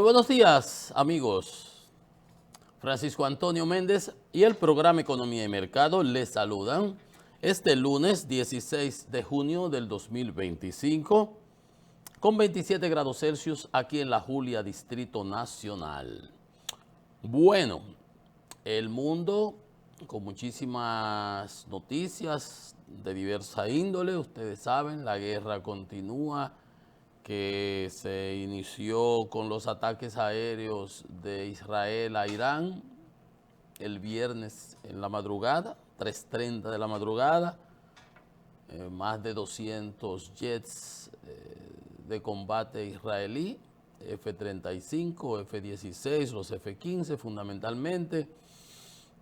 buenos días, amigos. Francisco Antonio Méndez y el programa Economía y Mercado les saludan este lunes 16 de junio del 2025 con 27 grados Celsius aquí en La Julia, Distrito Nacional. Bueno, el mundo con muchísimas noticias de diversa índole. Ustedes saben, la guerra continúa, que se inició con los ataques aéreos de Israel a Irán el viernes en la madrugada, 3:30 de la madrugada, más de 200 jets de combate israelí, F-35, F-16, los F-15 fundamentalmente,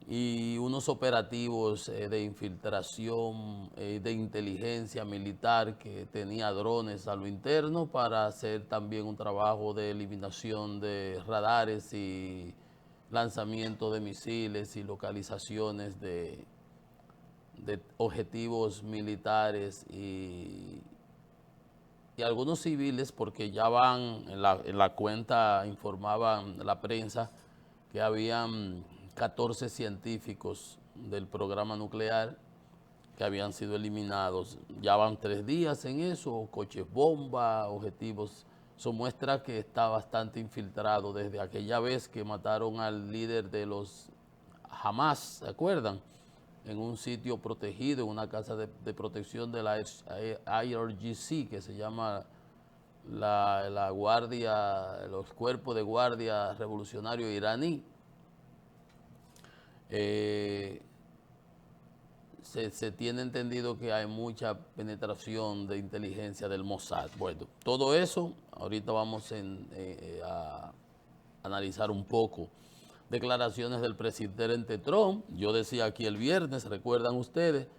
y unos operativos de infiltración, de inteligencia militar que tenía drones a lo interno para hacer también un trabajo de eliminación de radares y lanzamiento de misiles y localizaciones de objetivos militares y algunos civiles, porque ya van, en la cuenta informaban la prensa que habían 14 científicos del programa nuclear que habían sido eliminados. Ya van 3 días en eso, coches bomba, objetivos. Eso muestra que está bastante infiltrado desde aquella vez que mataron al líder de los Hamas, ¿se acuerdan? En un sitio protegido, en una casa de protección de la IRGC, que se llama la guardia, los cuerpos de guardia revolucionario iraní. Se tiene entendido que hay mucha penetración de inteligencia del Mossad. Bueno, todo eso, ahorita vamos a analizar un poco. Declaraciones del presidente Trump. Yo decía aquí el viernes, recuerdan ustedes,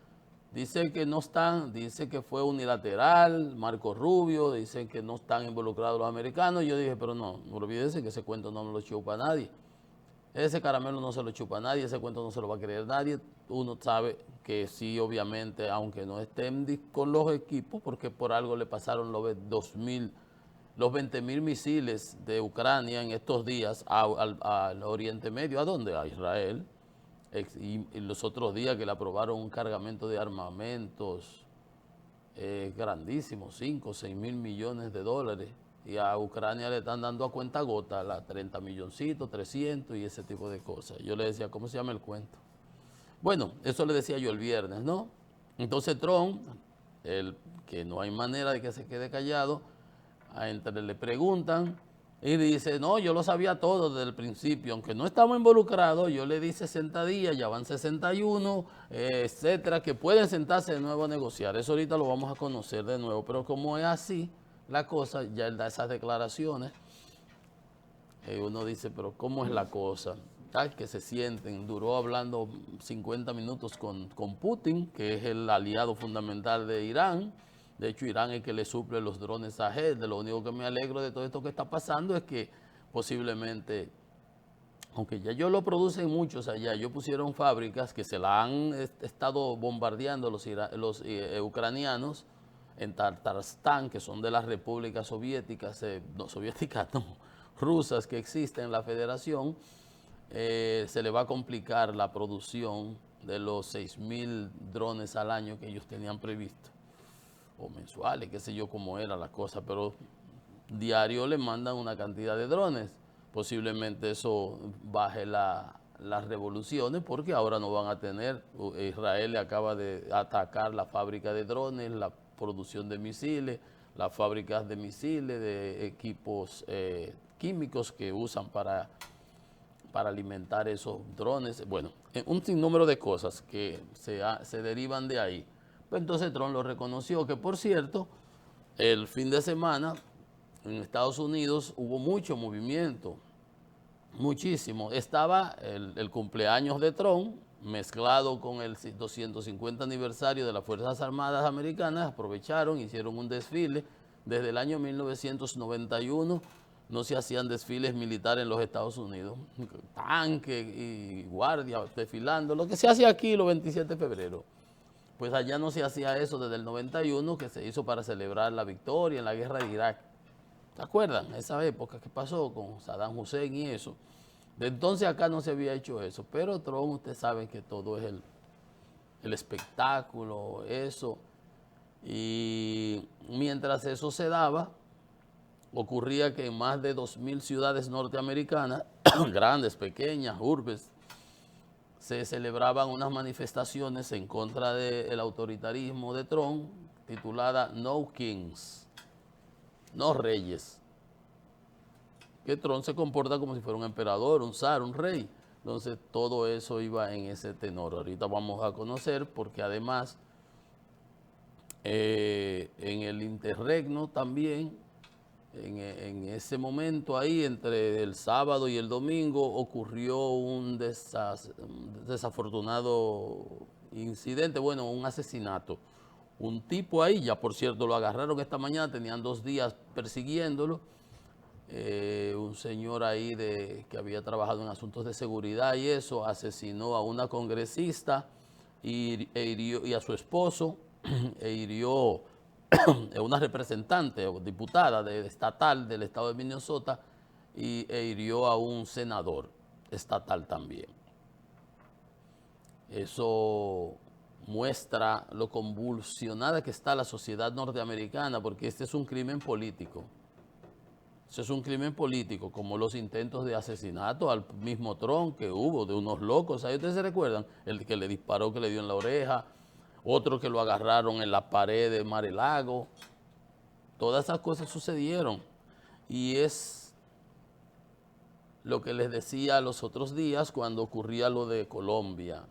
dice que no están, dice que fue unilateral, Marco Rubio, dicen que no están involucrados los americanos. Yo dije, pero no olvídense que ese cuento no me lo chupa nadie. Ese caramelo no se lo chupa nadie, ese cuento no se lo va a creer nadie. Uno sabe que sí, obviamente, aunque no estén con los equipos, porque por algo le pasaron los 20.000 misiles de Ucrania en estos días al Oriente Medio. ¿A dónde? A Israel. Y los otros días que le aprobaron un cargamento de armamentos grandísimo, 5 o 6 mil millones de dólares. Y a Ucrania le están dando a cuenta gota, 30 milloncitos, 300 y ese tipo de cosas. Yo le decía, ¿cómo se llama el cuento? Bueno, eso le decía yo el viernes, ¿no? Entonces Trump, que no hay manera de que se quede callado, le preguntan y dice, no, yo lo sabía todo desde el principio, aunque no estamos involucrados, yo le di 60 días, ya van 61, etcétera, que pueden sentarse de nuevo a negociar. Eso ahorita lo vamos a conocer de nuevo, pero como es así la cosa, ya él da esas declaraciones, uno dice, pero ¿cómo es la cosa? Tal que se sienten, duró hablando 50 minutos con Putin, que es el aliado fundamental de Irán. De hecho, Irán es el que le suple los drones a Shahed. Lo único que me alegro de todo esto que está pasando es que posiblemente, aunque ya ellos lo producen muchos allá, ellos pusieron fábricas que se la han estado bombardeando los ucranianos en Tartarstán, que son de las repúblicas soviéticas, rusas que existen en la federación. Se le va a complicar la producción de los 6.000 drones al año que ellos tenían previsto, o mensuales, qué sé yo cómo era la cosa, pero diario le mandan una cantidad de drones. Posiblemente eso baje las revoluciones, porque ahora no van a tener. Israel le acaba de atacar la fábrica de drones, la producción de misiles, las fábricas de misiles, de equipos químicos que usan para alimentar esos drones. Bueno, un sinnúmero de cosas que se derivan de ahí. Pues entonces Trump lo reconoció, que por cierto, el fin de semana en Estados Unidos hubo mucho movimiento, muchísimo. Estaba el cumpleaños de Trump mezclado con el 250 aniversario de las Fuerzas Armadas Americanas. Aprovecharon, hicieron un desfile. Desde el año 1991 no se hacían desfiles militares en los Estados Unidos. Tanques y guardias desfilando, lo que se hace aquí los 27 de febrero. Pues allá no se hacía eso desde el 91, que se hizo para celebrar la victoria en la guerra de Irak. ¿Se acuerdan? Esa época que pasó con Saddam Hussein y eso. De entonces acá no se había hecho eso, pero Trump, usted sabe que todo es el espectáculo, eso. Y mientras eso se daba, ocurría que en más de 2.000 ciudades norteamericanas, grandes, pequeñas, urbes, se celebraban unas manifestaciones en contra del autoritarismo de Trump, titulada No Kings, no reyes. Que Trump se comporta como si fuera un emperador, un zar, un rey. Entonces todo eso iba en ese tenor. Ahorita vamos a conocer porque además en el interregno también, en ese momento ahí, entre el sábado y el domingo, ocurrió un desafortunado incidente, bueno, un asesinato. Un tipo ahí, ya por cierto lo agarraron esta mañana, tenían 2 días persiguiéndolo. Un señor ahí que había trabajado en asuntos de seguridad y eso, asesinó a una congresista y a su esposo e hirió a una representante o diputada estatal del estado de Minnesota e hirió a un senador estatal también. Eso muestra lo convulsionada que está la sociedad norteamericana, porque este es un crimen político. Eso es un crimen político, como los intentos de asesinato al mismo Trump que hubo, de unos locos. ¿Ahí ustedes se recuerdan? El que le disparó, que le dio en la oreja, otro que lo agarraron en la pared de Mar-a-Lago. Todas esas cosas sucedieron. Y es lo que les decía los otros días cuando ocurría lo de Colombia.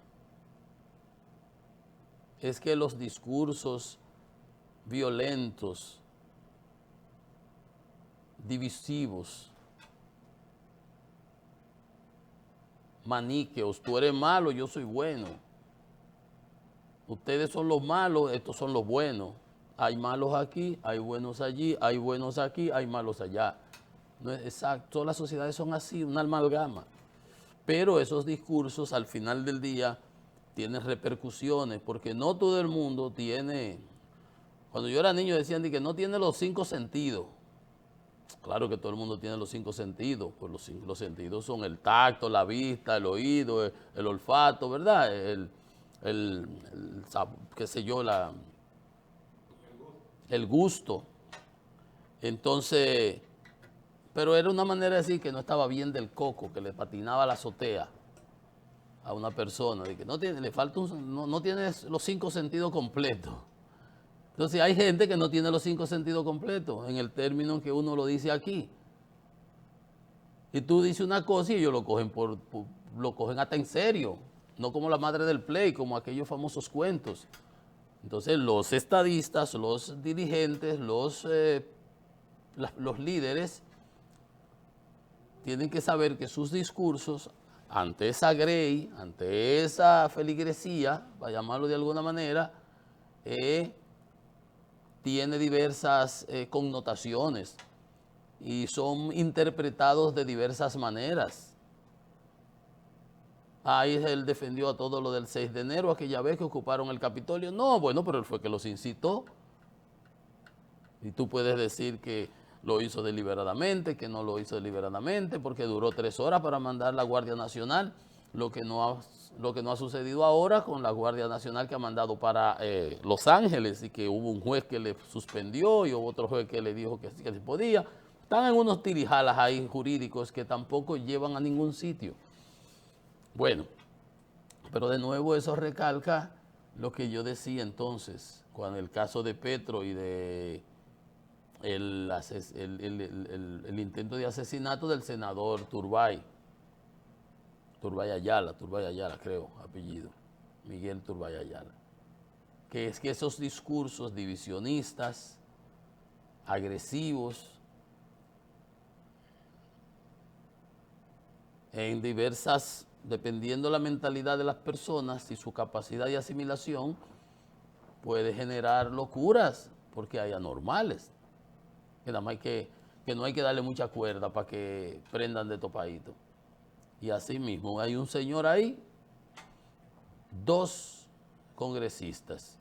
Es que los discursos violentos, divisivos, maniqueos, tú eres malo, yo soy bueno. Ustedes son los malos, estos son los buenos. Hay malos aquí, hay buenos allí, hay buenos aquí, hay malos allá. No es exacto, todas las sociedades son así, una amalgama. Pero esos discursos al final del día tienen repercusiones, porque no todo el mundo tiene... Cuando yo era niño decían que no tiene los 5 sentidos. Claro que todo el mundo tiene los 5 sentidos, pues los sentidos son el tacto, la vista, el oído, el olfato, ¿verdad? Qué sé yo, el gusto. Entonces, pero era una manera de decir que no estaba bien del coco, que le patinaba la azotea a una persona, de que no tiene, le falta no tiene los 5 sentidos completos. Entonces hay gente que no tiene los 5 sentidos completos en el término que uno lo dice aquí. Y tú dices una cosa y ellos lo cogen lo cogen hasta en serio, no como la madre del play, como aquellos famosos cuentos. Entonces los estadistas, los dirigentes, los líderes tienen que saber que sus discursos ante esa grey, ante esa feligresía, para llamarlo de alguna manera, tiene diversas connotaciones y son interpretados de diversas maneras. Ahí él defendió a todo lo del 6 de enero, aquella vez que ocuparon el Capitolio. No, bueno, pero él fue que los incitó. Y tú puedes decir que lo hizo deliberadamente, que no lo hizo deliberadamente, porque duró 3 horas para mandar la Guardia Nacional, lo que no ha sucedido ahora con la Guardia Nacional que ha mandado para Los Ángeles, y que hubo un juez que le suspendió y hubo otro juez que le dijo que sí que se podía. Están en unos tirijalas ahí jurídicos que tampoco llevan a ningún sitio. Bueno, pero de nuevo eso recalca lo que yo decía entonces, cuando el caso de Petro y de el intento de asesinato del senador Turbay Ayala, creo, apellido, Miguel Turbay Ayala, que es que esos discursos divisionistas, agresivos, en diversas, dependiendo la mentalidad de las personas y su capacidad de asimilación, puede generar locuras, porque hay anormales, que nada más que no hay que darle mucha cuerda para que prendan de topadito. Y así mismo hay un señor ahí, 2 congresistas,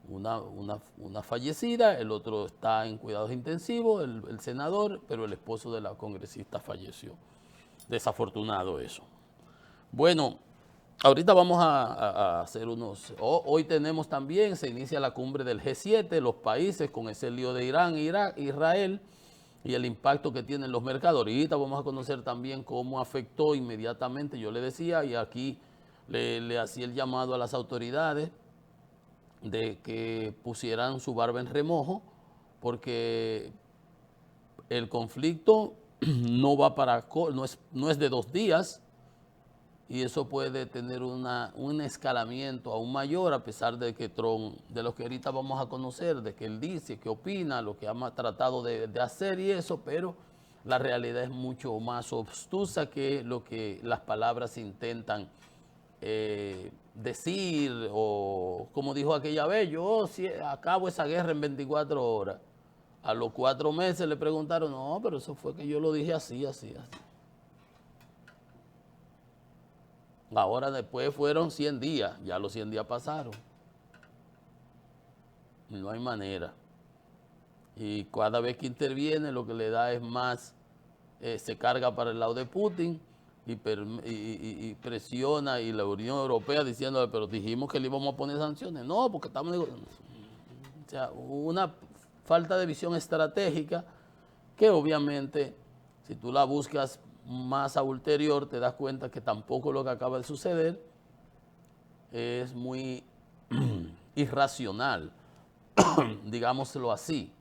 una fallecida, el otro está en cuidados intensivos, el senador, pero el esposo de la congresista falleció. Desafortunado eso. Bueno, ahorita vamos a hacer hoy tenemos también, se inicia la cumbre del G7, los países con ese lío de Irán, Irak, Israel y el impacto que tienen los mercados. Ahorita vamos a conocer también cómo afectó inmediatamente, yo le decía, y aquí le hacía el llamado a las autoridades de que pusieran su barba en remojo, porque el conflicto no va no es de 2 días, y eso puede tener un escalamiento aún mayor, a pesar de que Trump, de lo que ahorita vamos a conocer, de que él dice, que opina, lo que ha tratado de hacer y eso, pero la realidad es mucho más obstusa que lo que las palabras intentan decir, o como dijo aquella vez, yo acabo esa guerra en 24 horas. A los 4 meses le preguntaron, no, pero eso fue que yo lo dije así, así, así. Ahora después fueron 100 días, ya los 100 días pasaron. No hay manera. Y cada vez que interviene lo que le da es más, se carga para el lado de Putin y presiona, y la Unión Europea diciéndole, pero dijimos que le íbamos a poner sanciones. No, porque estamos... O sea, una falta de visión estratégica que obviamente, si tú la buscas más a ulterior, te das cuenta que tampoco lo que acaba de suceder es muy irracional, digámoslo así.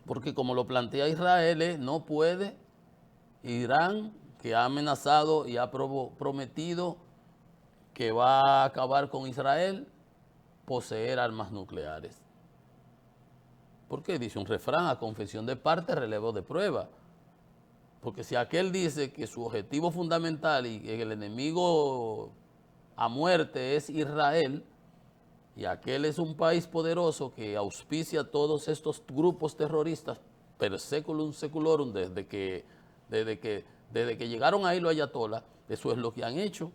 Porque como lo plantea Israel, no puede Irán, que ha amenazado y ha prometido que va a acabar con Israel, poseer armas nucleares. Porque dice un refrán, a confesión de parte, relevo de prueba. Porque si aquel dice que su objetivo fundamental y que el enemigo a muerte es Israel, y aquel es un país poderoso que auspicia todos estos grupos terroristas per seculum seculorum, desde que llegaron ahí los ayatolás, eso es lo que han hecho.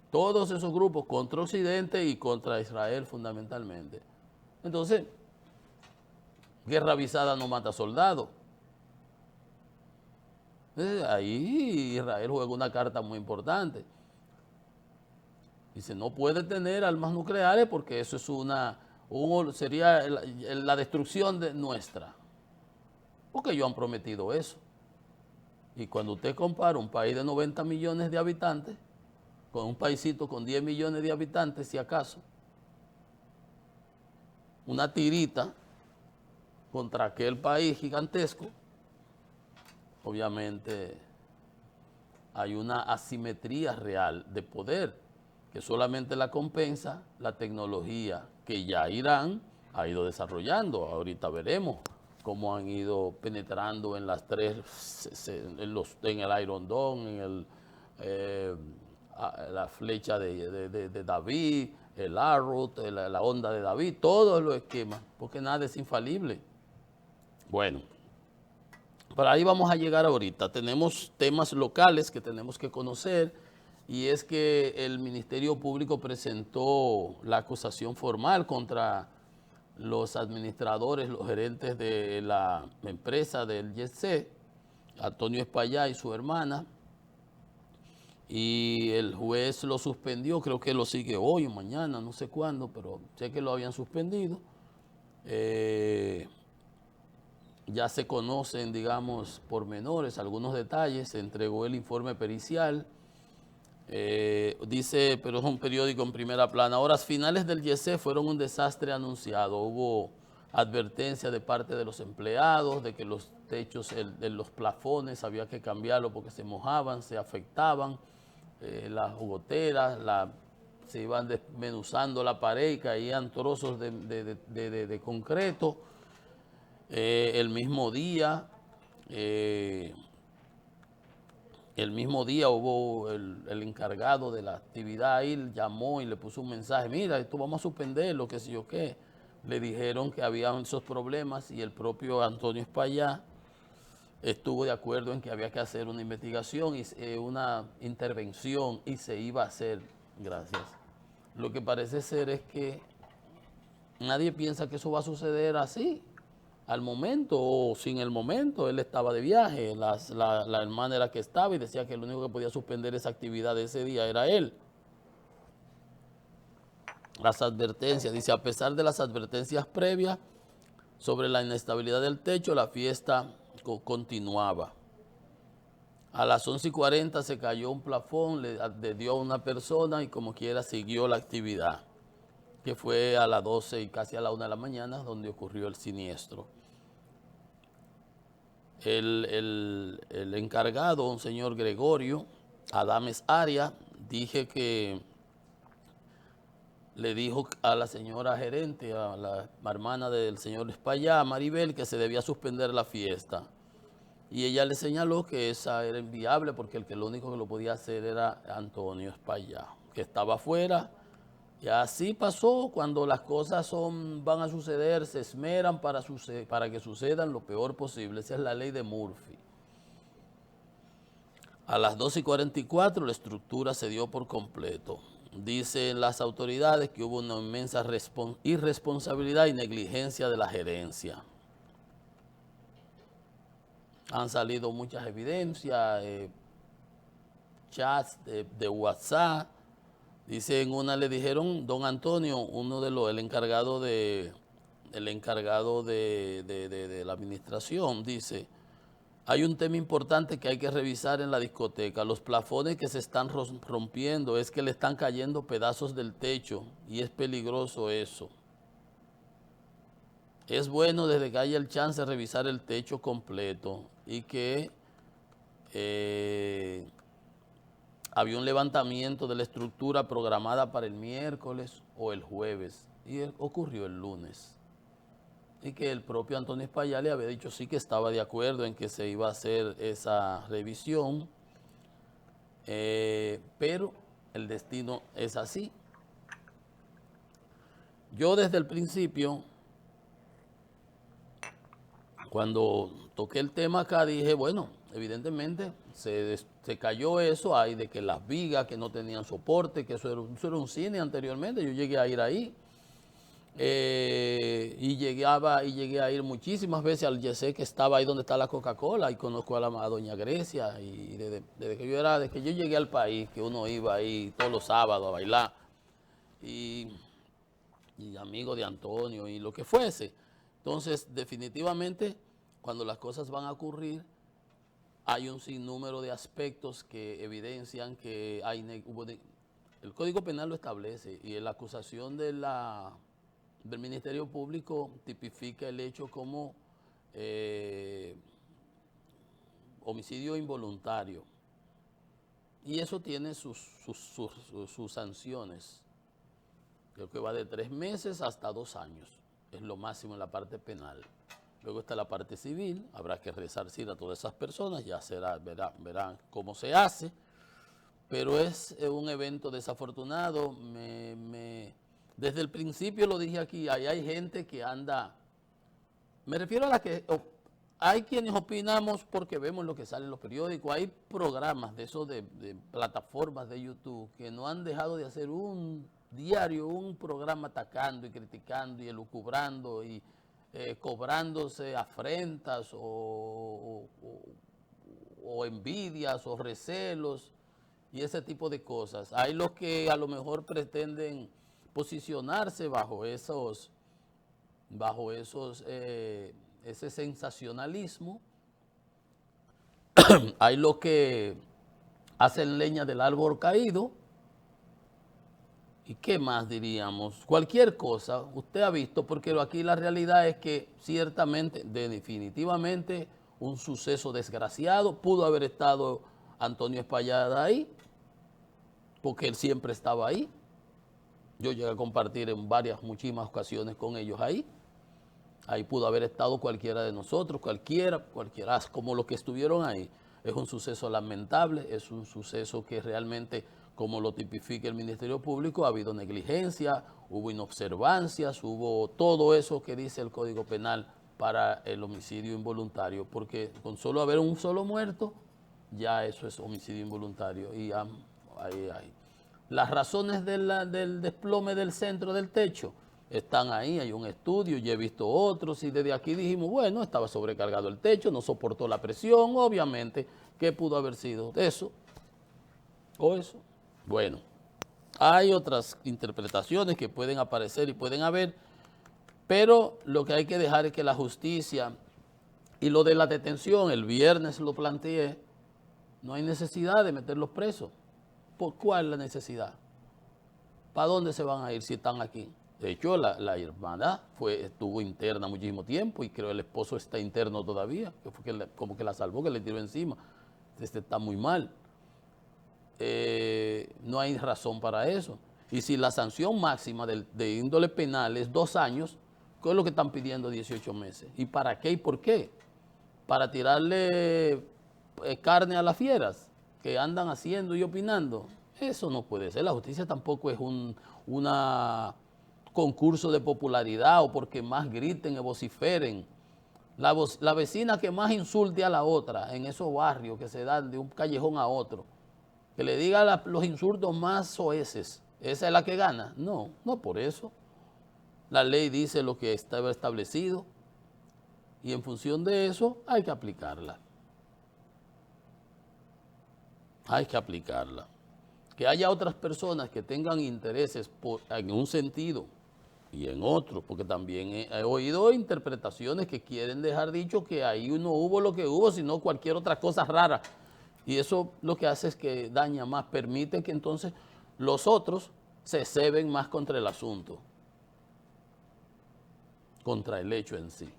Todos esos grupos contra Occidente y contra Israel fundamentalmente. Entonces, guerra avisada no mata soldados. Ahí Israel juega una carta muy importante. Dice, no puede tener armas nucleares porque eso es sería la destrucción nuestra. Porque ellos han prometido eso. Y cuando usted compara un país de 90 millones de habitantes con un paisito con 10 millones de habitantes, si acaso, una tirita contra aquel país gigantesco, obviamente hay una asimetría real de poder que solamente la compensa la tecnología que ya Irán ha ido desarrollando. Ahorita veremos cómo han ido penetrando en las en el Iron Dome, la flecha de David, el Arrow, la onda de David, todos los esquemas, porque nada es infalible. Bueno, para ahí vamos a llegar ahorita. Tenemos temas locales que tenemos que conocer, y es que el Ministerio Público presentó la acusación formal contra los administradores, los gerentes de la empresa del YC, Antonio Espaillá y su hermana, y el juez lo suspendió, creo que lo sigue hoy o mañana, no sé cuándo, pero sé que lo habían suspendido. Ya se conocen, digamos, pormenores, algunos detalles, se entregó el informe pericial. Dice, pero es un periódico en primera plana, horas finales del YC fueron un desastre anunciado. Hubo advertencia de parte de los empleados de que los techos de los plafones había que cambiarlo porque se mojaban, se afectaban, las goteras, se iban desmenuzando la pared y caían trozos de concreto. El mismo día hubo el encargado de la actividad ahí, llamó y le puso un mensaje, mira, esto vamos a suspenderlo, qué sé yo qué. Le dijeron que había esos problemas y el propio Antonio Espaillá estuvo de acuerdo en que había que hacer una investigación y una intervención, y se iba a hacer, gracias, Lo que parece ser es que nadie piensa que eso va a suceder así, al momento o sin el momento. Él estaba de viaje, la hermana era que estaba y decía que el único que podía suspender esa actividad de ese día era él. Las advertencias, dice, a pesar de las advertencias previas sobre la inestabilidad del techo, la fiesta continuaba. A las 11:40 se cayó un plafón, le dio a una persona y como quiera siguió la actividad, que fue a las 12 y casi a la 1 de la mañana donde ocurrió el siniestro. El encargado, un señor Gregorio Adames Arias, dije que le dijo a la señora gerente, a la hermana del señor Espaillá, Maribel, que se debía suspender la fiesta. Y ella le señaló que esa era inviable porque el que lo único que lo podía hacer era Antonio Espaillá, que estaba afuera. Y así pasó. Cuando las cosas van a suceder, se esmeran para que sucedan lo peor posible. Esa es la ley de Murphy. A las 12:44 la estructura se dio por completo. Dicen las autoridades que hubo una inmensa irresponsabilidad y negligencia de la gerencia. Han salido muchas evidencias, chats de WhatsApp. Dice, en una le dijeron, don Antonio, el encargado de la administración, dice, hay un tema importante que hay que revisar en la discoteca. Los plafones que se están rompiendo es que le están cayendo pedazos del techo y es peligroso eso. Es bueno desde que haya el chance de revisar el techo completo y que había un levantamiento de la estructura programada para el miércoles o el jueves y ocurrió el lunes. Y que el propio Antonio Espaillá le había dicho sí que estaba de acuerdo en que se iba a hacer esa revisión, pero el destino es así. Yo desde el principio, cuando toqué el tema acá, dije, bueno, evidentemente se cayó eso, hay de que las vigas que no tenían soporte, que eso era un cine anteriormente, yo llegué a ir ahí. Y llegué a ir muchísimas veces al Yesé, que estaba ahí donde está la Coca-Cola, y conozco a doña Grecia, y desde que yo llegué al país, que uno iba ahí todos los sábados a bailar, y amigo de Antonio, y lo que fuese. Entonces, definitivamente, cuando las cosas van a ocurrir, hay un sinnúmero de aspectos que evidencian que el Código Penal lo establece, y la acusación del Ministerio Público tipifica el hecho como homicidio involuntario. Y eso tiene sus sanciones. Creo que va de 3 meses hasta 2 años. Es lo máximo en la parte penal. Luego está la parte civil. Habrá que resarcir a todas esas personas. Ya verán cómo se hace. Pero es un evento desafortunado. Desde el principio lo dije aquí, hay gente que anda, me refiero a la que, hay quienes opinamos porque vemos lo que sale en los periódicos, hay programas de esos de plataformas de YouTube que no han dejado de hacer un diario, un programa atacando y criticando y elucubrando y cobrándose afrentas o envidias o recelos y ese tipo de cosas. Hay los que a lo mejor pretenden posicionarse bajo ese sensacionalismo. Hay los que hacen leña del árbol caído. ¿Y qué más diríamos? Cualquier cosa, usted ha visto, porque aquí la realidad es que ciertamente, definitivamente, un suceso desgraciado, pudo haber estado Antonio Espaillá ahí, porque él siempre estaba ahí. Yo llegué a compartir en muchísimas ocasiones con ellos ahí. Ahí pudo haber estado cualquiera de nosotros, cualquiera, como los que estuvieron ahí. Es un suceso lamentable, es un suceso que realmente, como lo tipifica el Ministerio Público, ha habido negligencia, hubo inobservancias, hubo todo eso que dice el Código Penal para el homicidio involuntario, porque con solo haber un solo muerto, ya eso es homicidio involuntario. Y Las razones del desplome del centro del techo están ahí, hay un estudio, ya he visto otros y desde aquí dijimos, bueno, estaba sobrecargado el techo, no soportó la presión, obviamente, ¿qué pudo haber sido? ¿Eso? ¿O eso? Bueno, hay otras interpretaciones que pueden aparecer y pueden haber, pero lo que hay que dejar es que la justicia y lo de la detención, el viernes lo planteé, no hay necesidad de meterlos presos. ¿Por cuál es la necesidad? ¿Para dónde se van a ir si están aquí? De hecho, la hermana estuvo interna muchísimo tiempo y creo que el esposo está interno todavía, que fue como que la salvó, que le tiró encima. Está muy mal. No hay razón para eso. Y si la sanción máxima de índole penal es 2 años, ¿qué es lo que están pidiendo 18 meses? ¿Y para qué y por qué? ¿Para tirarle carne a las fieras que andan haciendo y opinando? Eso no puede ser. La justicia tampoco es un concurso de popularidad o porque más griten o vociferen. La vecina que más insulte a la otra en esos barrios que se dan de un callejón a otro, que le diga los insultos más soeces, ¿esa es la que gana? No, no por eso. La ley dice lo que estaba establecido y en función de eso hay que aplicarla. Hay que aplicarla. Que haya otras personas que tengan intereses en un sentido y en otro, porque también he oído interpretaciones que quieren dejar dicho que ahí no hubo lo que hubo, sino cualquier otra cosa rara. Y eso lo que hace es que daña más, permite que entonces los otros se ceben más contra el asunto, contra el hecho en sí.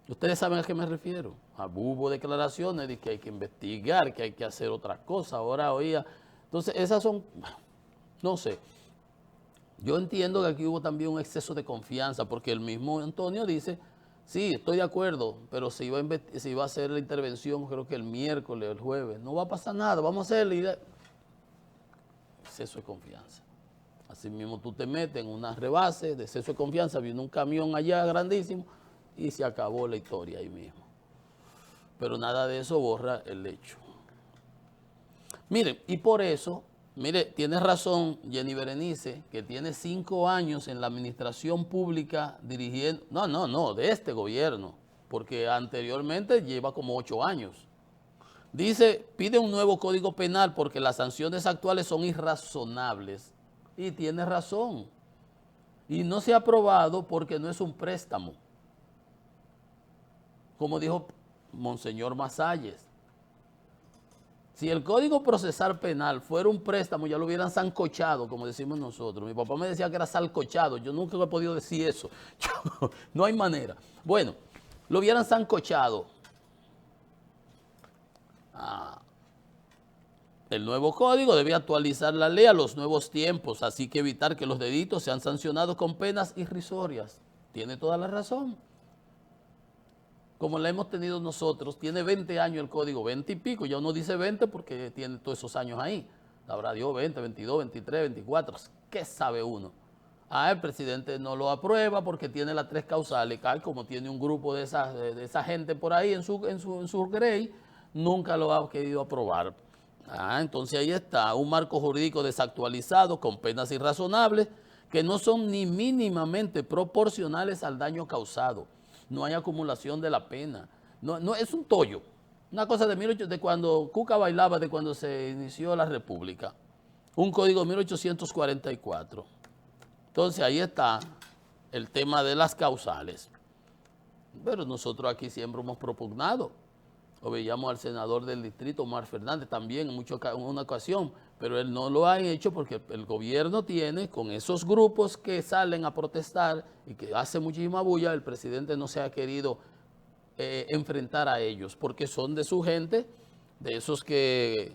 Ustedes saben a qué me refiero. Hubo declaraciones de que hay que investigar, que hay que hacer otra cosa. Ahora oía. Entonces, esas son, no sé. Yo entiendo que aquí hubo también un exceso de confianza, porque el mismo Antonio dice, sí, estoy de acuerdo, pero se iba a hacer la intervención, creo que el miércoles o el jueves. No va a pasar nada, vamos a hacerle. Exceso de confianza. Así mismo tú te metes en una rebase de exceso de confianza, viene un camión allá grandísimo y se acabó la historia ahí mismo. Pero nada de eso borra el hecho. Miren, y por eso, mire, tiene razón Jenny Berenice, que tiene 5 años en la administración pública dirigiendo, no, de este gobierno, porque anteriormente lleva como 8 años. Dice, pide un nuevo código penal porque las sanciones actuales son irrazonables. Y tiene razón. Y no se ha aprobado porque no es un préstamo. Como dijo Monseñor Masalles. Si el Código Procesal Penal fuera un préstamo, ya lo hubieran sancochado, como decimos nosotros. Mi papá me decía que era salcochado. Yo nunca he podido decir eso. No hay manera. Bueno, lo hubieran sancochado. El nuevo código debe actualizar la ley a los nuevos tiempos, así que evitar que los delitos sean sancionados con penas irrisorias. Tiene toda la razón. Como la hemos tenido nosotros, tiene 20 años el código, 20 y pico, ya uno dice 20 porque tiene todos esos años ahí. Habrá Dios 20, 22, 23, 24, ¿qué sabe uno? El presidente no lo aprueba porque tiene las 3 causales, como tiene un grupo de esa gente por ahí en su grey, nunca lo ha querido aprobar. Entonces ahí está, un marco jurídico desactualizado con penas irrazonables que no son ni mínimamente proporcionales al daño causado. No hay acumulación de la pena. No es un tollo. Una cosa de cuando Cuca bailaba, de cuando se inició la República. Un código de 1844. Entonces ahí está el tema de las causales. Pero nosotros aquí siempre hemos propugnado. O veíamos al senador del distrito, Omar Fernández, también en una ocasión, pero él no lo ha hecho porque el gobierno tiene, con esos grupos que salen a protestar y que hacen muchísima bulla, el presidente no se ha querido enfrentar a ellos, porque son de su gente, de esos que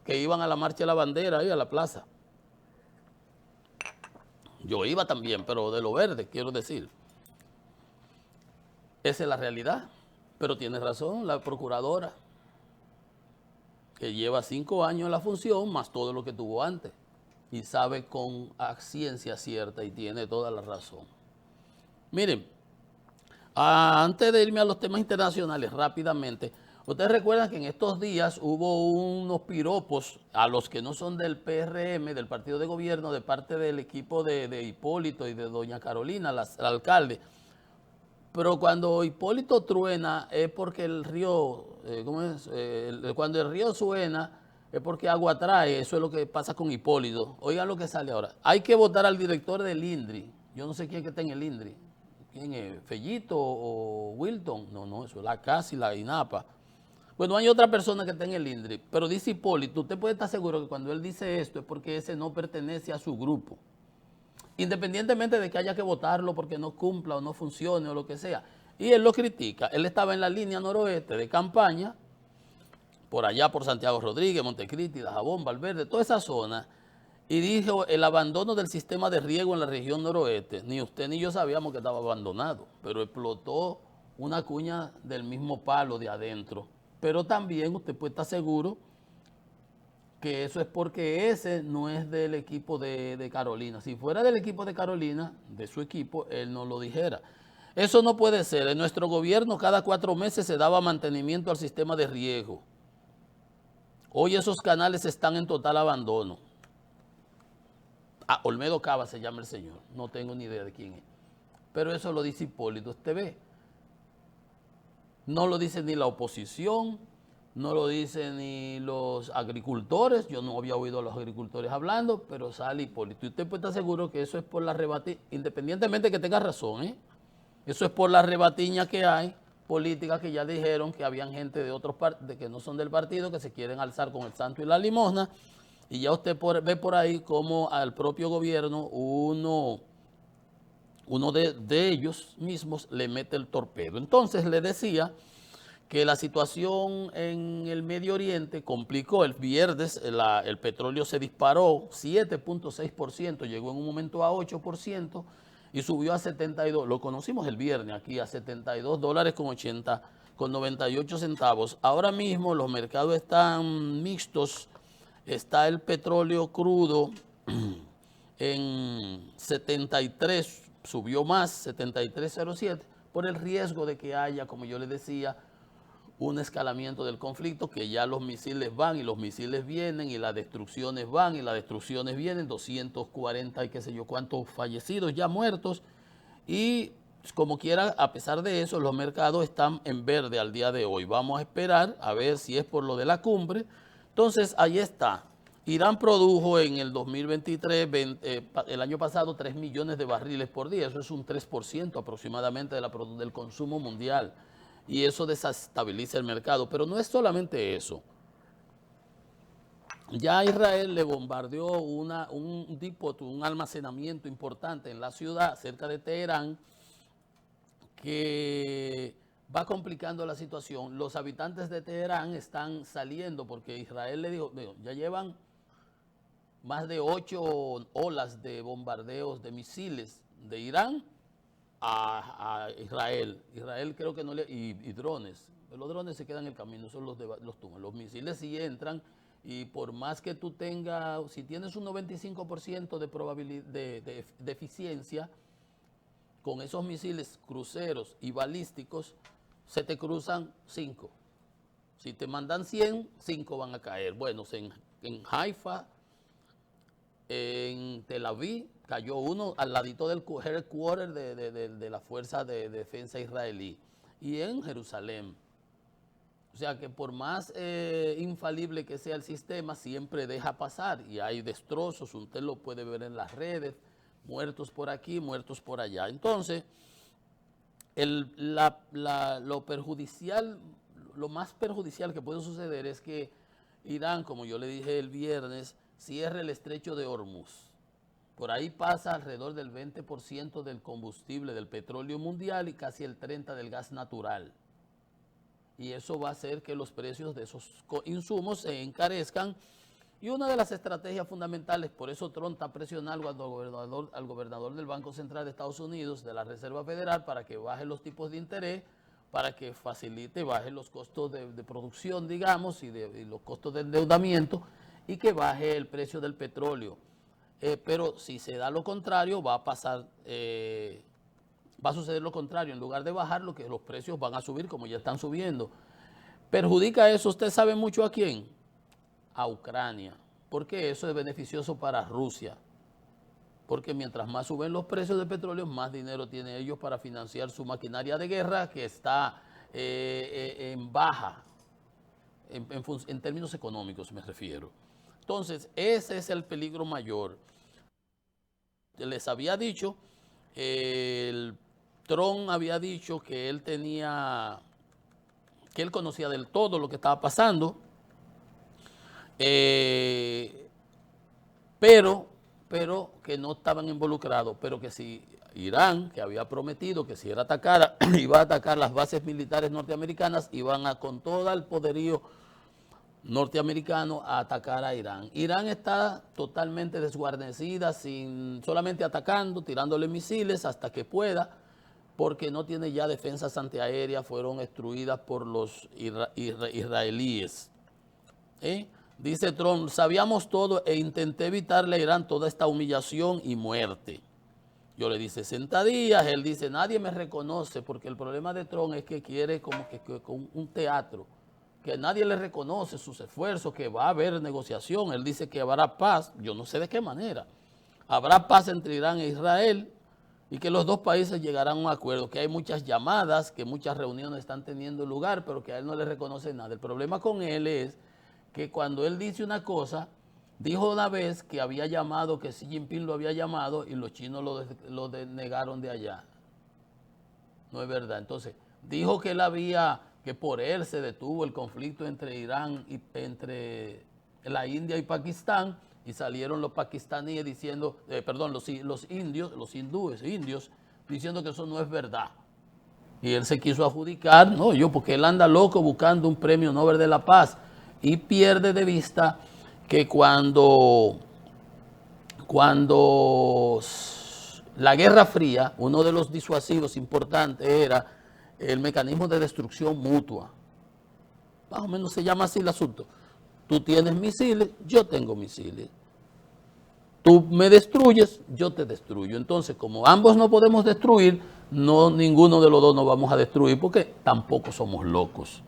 iban a la marcha de la bandera ahí a la plaza. Yo iba también, pero de lo verde, quiero decir. Esa es la realidad. Pero tiene razón la procuradora, que lleva 5 años en la función, más todo lo que tuvo antes. Y sabe con ciencia cierta y tiene toda la razón. Miren, antes de irme a los temas internacionales, rápidamente, Ustedes recuerdan que en estos días hubo unos piropos a los que no son del PRM, del partido de gobierno, de parte del equipo de Hipólito y de doña Carolina, la alcalde. Pero cuando Hipólito truena es porque el río, ¿cómo es? Cuando el río suena es porque agua trae, eso es lo que pasa con Hipólito. Oigan lo que sale ahora. Hay que votar al director del INDRI. Yo no sé quién que está en el INDRI. ¿Quién es? ¿Fellito o Wilton? No, eso es la CAS y la INAPA. Bueno, hay otra persona que está en el INDRI, pero dice Hipólito, usted puede estar seguro que cuando él dice esto es porque ese no pertenece a su grupo. Independientemente de que haya que votarlo porque no cumpla o no funcione o lo que sea. Y él lo critica. Él estaba en la línea noroeste de campaña, por allá por Santiago Rodríguez, Montecristi, Dajabón, Valverde, toda esa zona, y dijo el abandono del sistema de riego en la región noroeste. Ni usted ni yo sabíamos que estaba abandonado, pero explotó una cuña del mismo palo de adentro. Pero también usted puede estar seguro que eso es porque ese no es del equipo de Carolina. Si fuera del equipo de Carolina, de su equipo, él no lo dijera. Eso no puede ser. En nuestro gobierno cada 4 meses se daba mantenimiento al sistema de riego. Hoy esos canales están en total abandono. Olmedo Cava se llama el señor. No tengo ni idea de quién es. Pero eso lo dice Hipólito. Usted ve. No lo dice ni la oposición, no lo dicen ni los agricultores. Yo no había oído a los agricultores hablando, pero sale Hipólito. Y usted puede estar seguro que eso es por la rebatiña, independientemente de que tenga razón, ¿eh? Eso es por la rebatiña que hay, políticas que ya dijeron que habían gente de otros partidos, que no son del partido, que se quieren alzar con el santo y la limosna. Y ya usted ve por ahí cómo al propio gobierno uno de ellos mismos le mete el torpedo. Entonces le decía que la situación en el Medio Oriente complicó. El viernes el petróleo se disparó 7.6%, llegó en un momento a 8% y subió a 72. Lo conocimos el viernes aquí a $72.80 con 98 centavos. Ahora mismo los mercados están mixtos. Está el petróleo crudo en 73, subió más, 73.07, por el riesgo de que haya, como yo les decía, un escalamiento del conflicto, que ya los misiles van y los misiles vienen y las destrucciones van y las destrucciones vienen, 240 y qué sé yo cuántos fallecidos, ya muertos, y como quiera, a pesar de eso, los mercados están en verde al día de hoy. Vamos a esperar a ver si es por lo de la cumbre. Entonces, ahí está. Irán produjo en el 2023, el año pasado, 3 millones de barriles por día. Eso es un 3% aproximadamente del consumo mundial. Y eso desestabiliza el mercado. Pero no es solamente eso. Ya Israel le bombardeó un depósito, un almacenamiento importante en la ciudad, cerca de Teherán, que va complicando la situación. Los habitantes de Teherán están saliendo porque Israel le dijo, ya llevan más de 8 olas de bombardeos de misiles de Irán a Israel. Israel creo que no le... Y drones. Los drones se quedan en el camino, son los tumban. Los misiles sí entran y por más que tú tengas, si tienes un 95% de probabilidad de eficiencia, con esos misiles cruceros y balísticos, se te cruzan 5. Si te mandan 100, 5 van a caer. Bueno, en Haifa, en Tel Aviv, cayó uno al ladito del headquarter de la Fuerza de Defensa israelí. Y en Jerusalén. O sea que por más infalible que sea el sistema, siempre deja pasar. Y hay destrozos, usted lo puede ver en las redes, muertos por aquí, muertos por allá. Entonces, lo perjudicial, lo más perjudicial que puede suceder es que Irán, como yo le dije el viernes, cierre el estrecho de Hormuz. Por ahí pasa alrededor del 20% del combustible, del petróleo mundial y casi el 30% del gas natural. Y eso va a hacer que los precios de esos insumos se encarezcan. Y una de las estrategias fundamentales, por eso Trump está presionando al gobernador del Banco Central de Estados Unidos, de la Reserva Federal, para que baje los tipos de interés, para que facilite, baje los costos de producción, digamos, y los costos de endeudamiento, y que baje el precio del petróleo. Pero si se da lo contrario, va a suceder lo contrario. En lugar de bajar, que los precios van a subir como ya están subiendo. ¿Perjudica eso? ¿Usted sabe mucho a quién? A Ucrania. Porque eso es beneficioso para Rusia. Porque mientras más suben los precios de petróleo, más dinero tienen ellos para financiar su maquinaria de guerra que está en baja, en términos económicos me refiero. Entonces, ese es el peligro mayor. Les había dicho, Trump había dicho que él conocía del todo lo que estaba pasando, pero que no estaban involucrados, pero que si Irán, que había prometido que si él atacara, iba a atacar las bases militares norteamericanas, iban con todo el poderío norteamericano a atacar a Irán. Irán está totalmente desguarnecida, solamente atacando, tirándole misiles hasta que pueda, porque no tiene ya defensas antiaéreas, fueron destruidas por los israelíes. Dice Trump, sabíamos todo e intenté evitarle a Irán toda esta humillación y muerte. Yo le di 60 días, él dice, nadie me reconoce, porque el problema de Trump es que quiere como que con un teatro, que nadie le reconoce sus esfuerzos, que va a haber negociación. Él dice que habrá paz, yo no sé de qué manera. Habrá paz entre Irán e Israel y que los dos países llegarán a un acuerdo, que hay muchas llamadas, que muchas reuniones están teniendo lugar, pero que a él no le reconoce nada. El problema con él es que cuando él dice una cosa, dijo una vez que había llamado, que Xi Jinping lo había llamado y los chinos lo denegaron de allá. No es verdad. Entonces, dijo que que por él se detuvo el conflicto entre Irán y entre la India y Pakistán, y salieron los pakistaníes diciendo, los indios, diciendo que eso no es verdad. Y él se quiso adjudicar, porque él anda loco buscando un premio Nobel de la Paz, y pierde de vista que cuando la Guerra Fría, uno de los disuasivos importantes era el mecanismo de destrucción mutua. Más o menos se llama así el asunto. Tú tienes misiles, yo tengo misiles. Tú me destruyes, yo te destruyo. Entonces, como ambos no podemos destruir, ninguno de los dos nos vamos a destruir, porque tampoco somos locos.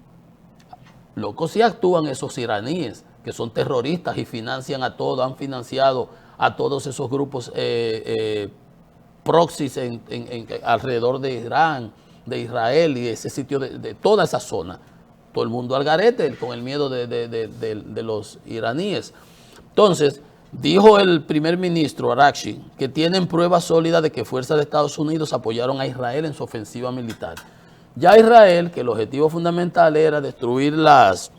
Locos sí actúan esos iraníes, que son terroristas y financian a todos, han financiado a todos esos grupos proxies alrededor de Irán, de Israel y ese sitio, de toda esa zona. Todo el mundo al garete con el miedo de los iraníes. Entonces, dijo el primer ministro Araghchi que tienen pruebas sólidas de que fuerzas de Estados Unidos apoyaron a Israel en su ofensiva militar. Ya Israel, que el objetivo fundamental era destruir las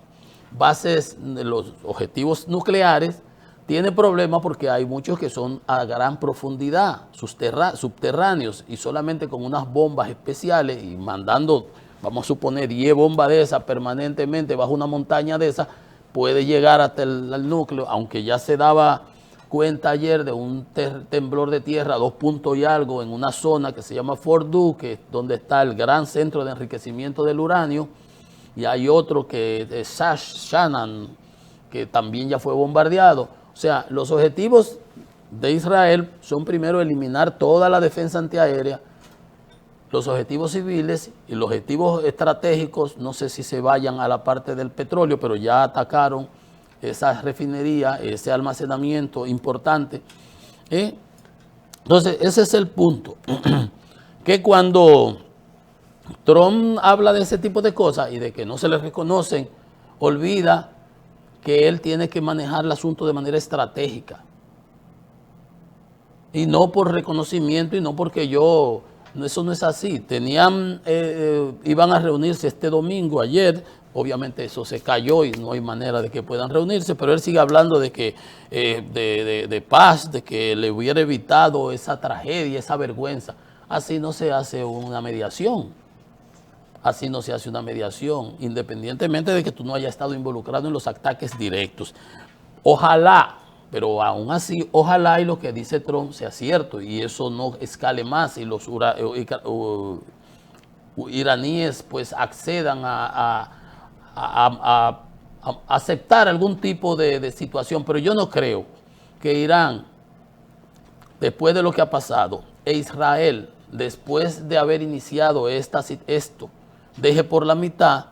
bases, los objetivos nucleares, tiene problemas porque hay muchos que son a gran profundidad, subterráneos, y solamente con unas bombas especiales y mandando, vamos a suponer, 10 bombas de esas permanentemente bajo una montaña de esas, puede llegar hasta el núcleo, aunque ya se daba cuenta ayer de un temblor de tierra, 2 puntos y algo, en una zona que se llama Fort Dux, donde está el gran centro de enriquecimiento del uranio, y hay otro que es Shannon, que también ya fue bombardeado. O sea, los objetivos de Israel son primero eliminar toda la defensa antiaérea, los objetivos civiles y los objetivos estratégicos, no sé si se vayan a la parte del petróleo, pero ya atacaron esa refinería, ese almacenamiento importante. Entonces, ese es el punto. Que cuando Trump habla de ese tipo de cosas y de que no se le reconocen, olvida que él tiene que manejar el asunto de manera estratégica. Y no por reconocimiento y no porque eso no es así. Iban a reunirse este domingo, ayer, obviamente eso se cayó y no hay manera de que puedan reunirse, pero él sigue hablando de que de paz, de que le hubiera evitado esa tragedia, esa vergüenza. Así no se hace una mediación. Así no se hace una mediación, independientemente de que tú no hayas estado involucrado en los ataques directos. Ojalá, pero aún así, ojalá y lo que dice Trump sea cierto y eso no escale más y los iraníes pues accedan a aceptar algún tipo de situación. Pero yo no creo que Irán, después de lo que ha pasado, e Israel, después de haber iniciado esto, deje por la mitad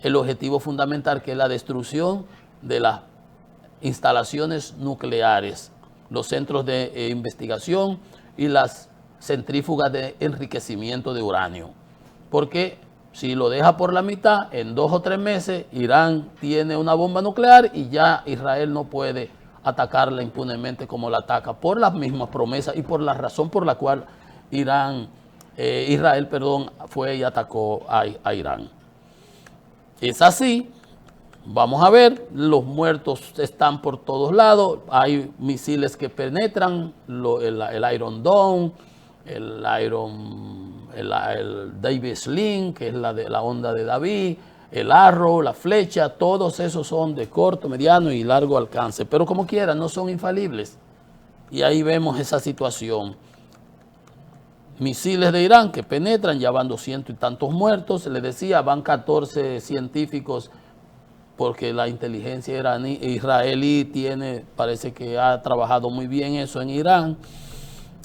el objetivo fundamental, que es la destrucción de las instalaciones nucleares, los centros de investigación y las centrífugas de enriquecimiento de uranio. Porque si lo deja por la mitad, en 2 o 3 meses, Irán tiene una bomba nuclear y ya Israel no puede atacarla impunemente como la ataca, por las mismas promesas y por la razón por la cual Israel fue y atacó a Irán. Es así. Vamos a ver, los muertos están por todos lados, hay misiles que penetran, el Iron Dome, el David Sling, que es la onda de David, el Arrow, la flecha, todos esos son de corto, mediano y largo alcance, pero como quiera, no son infalibles. Y ahí vemos esa situación. Misiles de Irán que penetran, ya van 200 y tantos muertos, les decía, van 14 científicos, porque la inteligencia israelí parece que ha trabajado muy bien eso en Irán.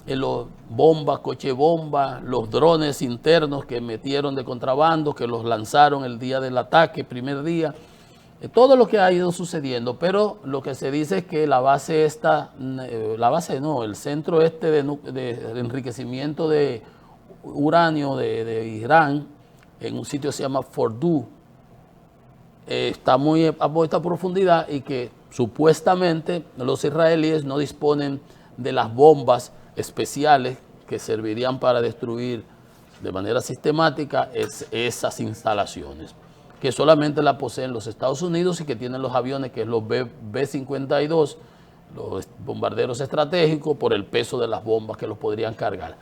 Los bombas, coche bomba, los drones internos que metieron de contrabando, que los lanzaron el día del ataque, primer día. Todo lo que ha ido sucediendo, pero lo que se dice es que el centro de enriquecimiento de uranio de Irán, en un sitio que se llama Fordow, está muy a mucha profundidad y que supuestamente los israelíes no disponen de las bombas especiales que servirían para destruir de manera sistemática esas instalaciones, que solamente la poseen los Estados Unidos y que tienen los aviones, que es los B-52, los bombarderos estratégicos, por el peso de las bombas que los podrían cargar.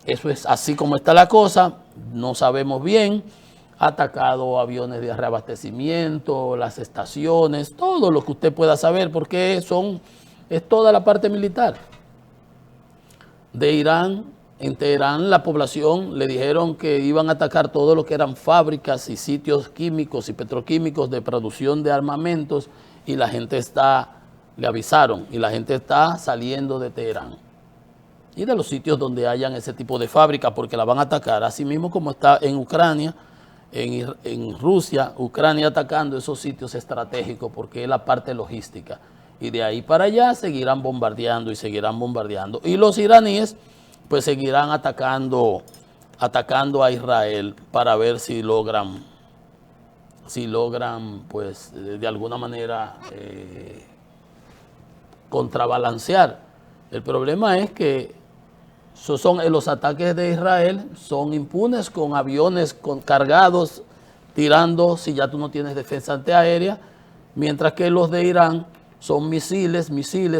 Eso es así como está la cosa, no sabemos bien. Ha atacado aviones de reabastecimiento, las estaciones, todo lo que usted pueda saber, porque es toda la parte militar de Irán. En Teherán la población le dijeron que iban a atacar todo lo que eran fábricas y sitios químicos y petroquímicos de producción de armamentos, y la gente le avisaron, y la gente está saliendo de Teherán y de los sitios donde hayan ese tipo de fábrica, porque la van a atacar, así mismo como está en Ucrania, en Rusia, Ucrania atacando esos sitios estratégicos, porque es la parte logística. Y de ahí para allá seguirán bombardeando y seguirán bombardeando. Y los iraníes pues seguirán atacando a Israel para ver si logran pues de alguna manera contrabalancear. El problema es que los ataques de Israel son impunes, con aviones cargados, tirando si ya tú no tienes defensa antiaérea, mientras que los de Irán son misiles,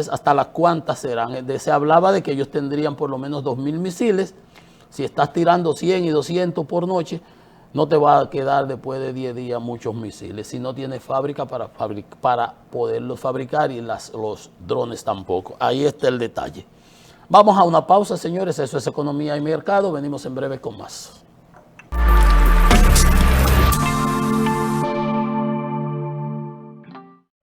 hasta las cuantas serán. Se hablaba de que ellos tendrían por lo menos 2.000 misiles. Si estás tirando 100 y 200 por noche, no te va a quedar después de 10 días muchos misiles, si no tienes fábrica para poderlos fabricar, y los drones tampoco. Ahí está el detalle. Vamos a una pausa, señores. Eso es Economía y Mercado. Venimos en breve con más.